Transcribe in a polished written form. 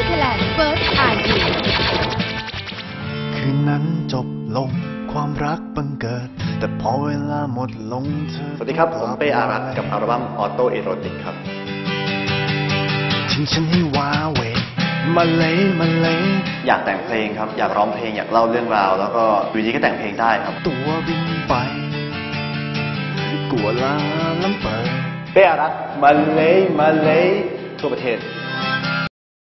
ไทยแลนด์ First RU คืนนั้นจบลงความรักบังเกิดแต่พอเวลาหมดลงเธอสวัสดีครับผมเป้อารัตน์กับอัลบั้มออโต้เอโรติกครับทิ้งฉันให้ว้าเหวมาเลยอยากแต่งเพลงครับอยากร้องเพลงอยากเล่าเรื่องราวแล้วก็อยู่ดีก็แต่งเพลงได้ครับตัวบินไปกลัวลาล้ำเปิดเป้อารัตน์มาเลยทั่วประเทศ